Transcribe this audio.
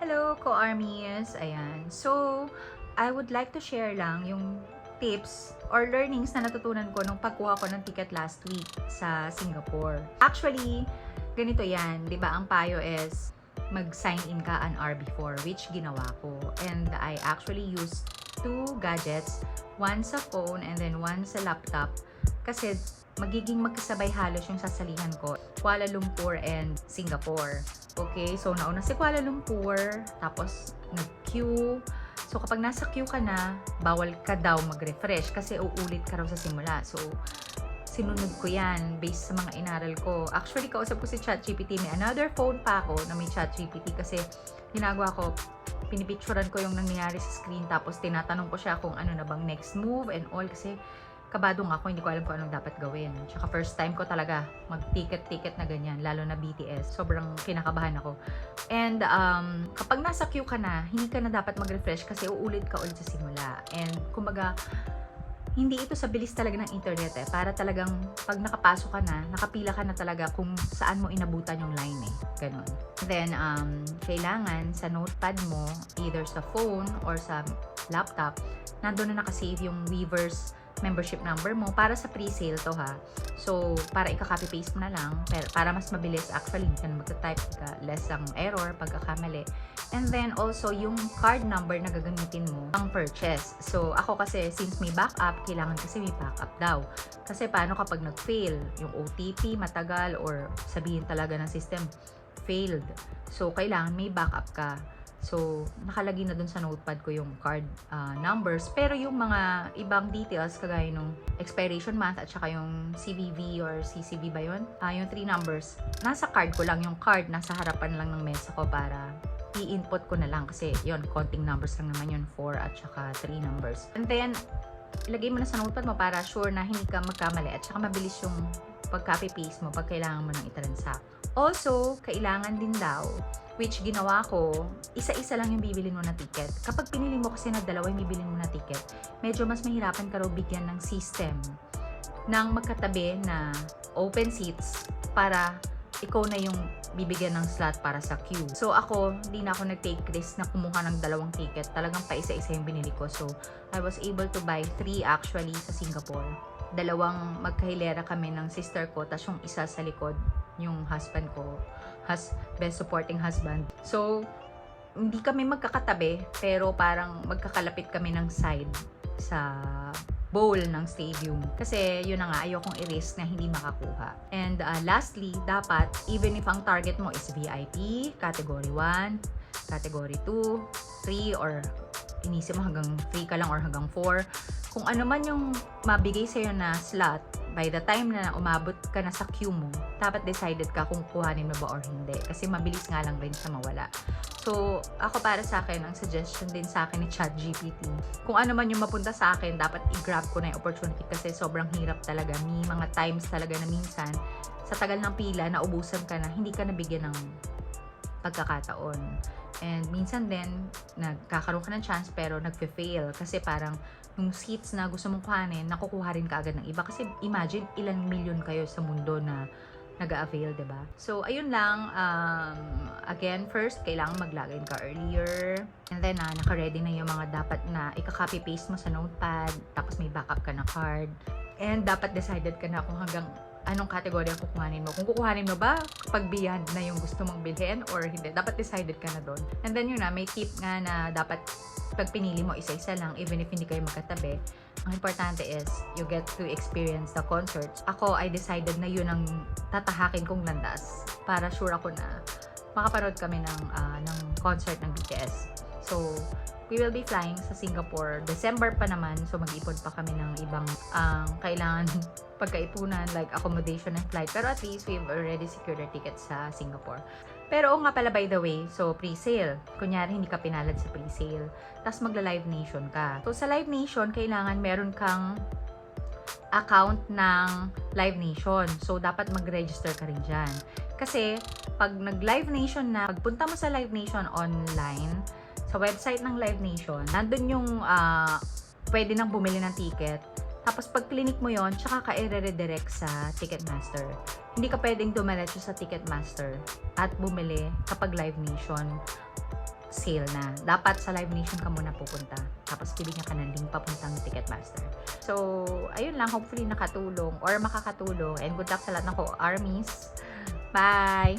Hello, co-armies! Ayan. So, I would like to share lang yung tips or learnings na natutunan ko nung pagkuha ko ng ticket last week sa Singapore. Actually, ganito yan. Di ba ang payo is mag-sign in ka an hour before, which ginawa ko. And I actually used two gadgets, one sa phone and then one sa laptop. Kasi magiging magkasabay halos yung sasalihan ko, Kuala Lumpur and Singapore. Okay, so nauna si Kuala Lumpur, tapos nag-queue. So kapag nasa queue ka na, bawal ka daw mag-refresh kasi uulit ka raw sa simula. So sinunod ko yan based sa mga inaral ko. Actually, kausap ko si ChatGPT. May another phone pa ako na may ChatGPT kasi ginagawa ko, pinipicturean ko yung nangyayari sa screen tapos tinatanong ko siya kung ano na bang next move and all kasi kabado nga ako, hindi ko alam kung anong dapat gawin. Tsaka first time ko talaga mag-ticket na ganyan, lalo na BTS. Sobrang kinakabahan ako. And kapag nasa queue ka na, hindi ka na dapat mag-refresh kasi uulit ka ulit sa simula. And kumbaga, hindi ito sa bilis talaga ng internet para talagang pag nakapasok ka na, nakapila ka na talaga kung saan mo inabutan yung line Ganon. Then, kailangan sa notepad mo, either sa phone or sa laptop, nandun na nakasave yung Weverse membership number mo para sa pre-sale to ha. So, para ika-copy-paste mo na lang, para mas mabilis, actually, hindi ka na magta-type, less ang error pagkakamali. And then, also, yung card number na gagamitin mo pang purchase. So, ako kasi, since may backup, kailangan kasi may backup daw. Kasi, paano kapag nag-fail? Yung OTP, matagal, or sabihin talaga ng system, failed. So, kailangan may backup ka. So, nakalagay na dun sa notepad ko yung card numbers. Pero yung mga ibang details, kagaya nung expiration month at saka yung CVV or CCV ba yun? Yung 3 numbers. Nasa card ko lang yung card. Nasa harapan lang ng mesa ko para i-input ko na lang. Kasi yun, konting numbers lang naman yun. 4 at saka 3 numbers. And then, ilagay mo na sa notepad mo para sure na hindi ka magkamali. At saka mabilis yung pag-copy-paste mo pag kailangan mo nang i-transact. Also, kailangan din daw, which ginawa ko, isa-isa lang yung bibilin mo na ticket. Kapag pinili mo kasi na dalawa yung bibilin mo na ticket, medyo mas mahirapan ka raw bigyan ng system ng magkatabi na open seats para ikaw na yung bibigyan ng slot para sa queue. So ako, hindi na ako nag-take risk na kumuha ng dalawang ticket. Talagang pa isa-isa yung binili ko. So I was able to buy 3 actually sa Singapore. Dalawang magkahilera kami ng sister ko, tas yung isa sa likod, yung husband ko, best supporting husband. So, hindi kami magkakatabi, pero parang magkakalapit kami ng side sa bowl ng stadium. Kasi yun na nga, ayokong i-risk na hindi makakuha. And lastly, dapat, even if ang target mo is VIP, category 1, category 2, 3, or inisip mo hanggang 3 ka lang or hanggang 4, kung ano man yung mabigay sa'yo na slot, by the time na umabot ka na sa queue mo, dapat decided ka kung kuhanin mo ba or hindi. Kasi mabilis nga lang rin siya mawala. So, ako para sa akin, ang suggestion din sa akin ni ChatGPT, kung ano man yung mapunta sa akin, dapat i-grab ko na yung opportunity kasi sobrang hirap talaga. May mga times talaga na minsan, sa tagal ng pila, naubusan ka na, hindi ka nabigyan ng pagkakataon. And minsan din, nagkakaroon ka ng chance pero nagfe-fail kasi parang yung seats na gusto mong kuhanin, nakukuha rin ka agad ng iba. Kasi imagine, ilang milyon kayo sa mundo na nag-a-avail, diba? So, ayun lang. Again, first, kailangan mag-login ka earlier. And then, naka-ready na yung mga dapat na ika-copy-paste mo sa notepad. Tapos may backup ka na card. And dapat decided ka na kung hanggang anong category ang kukuhanin mo. Kung kukuhanin mo ba pag beyond na yung gusto mong bilhin or hindi. Dapat decided ka na doon. And then yun na, may tip nga na dapat pag pinili mo isa-isa lang, even if hindi kayo magkatabi, ang importante is you get to experience the concerts. Ako, I decided na yun ang tatahakin kong landas para sure ako na makapanood kami ng concert ng BTS. So, we will be flying sa Singapore. December pa naman, so mag-ipon pa kami ng ibang kailangan pagkaipunan, like accommodation and flight. Pero at least, we've already secured our tickets sa Singapore. Pero nga pala, by the way, so pre-sale. Kunyari, hindi ka pinalad sa pre-sale. Tapos magla-Live Nation ka. So sa Live Nation, kailangan meron kang account ng Live Nation. So dapat mag-register ka rin dyan. Kasi pag nag-Live Nation na, pagpunta mo sa Live Nation online, sa website ng Live Nation, nandun yung pwede nang bumili ng ticket. Tapos pag clinic mo yon, tsaka ka i-redirect sa Ticketmaster. Hindi ka pwedeng dumiretso sa Ticketmaster at bumili kapag Live Nation. sale na. Dapat sa Live Nation ka muna pupunta. Tapos bibigyan ka ng link papuntang Ticketmaster. So, ayun lang. Hopefully nakatulong or makakatulong. And good luck sa lahat ng armies. Bye!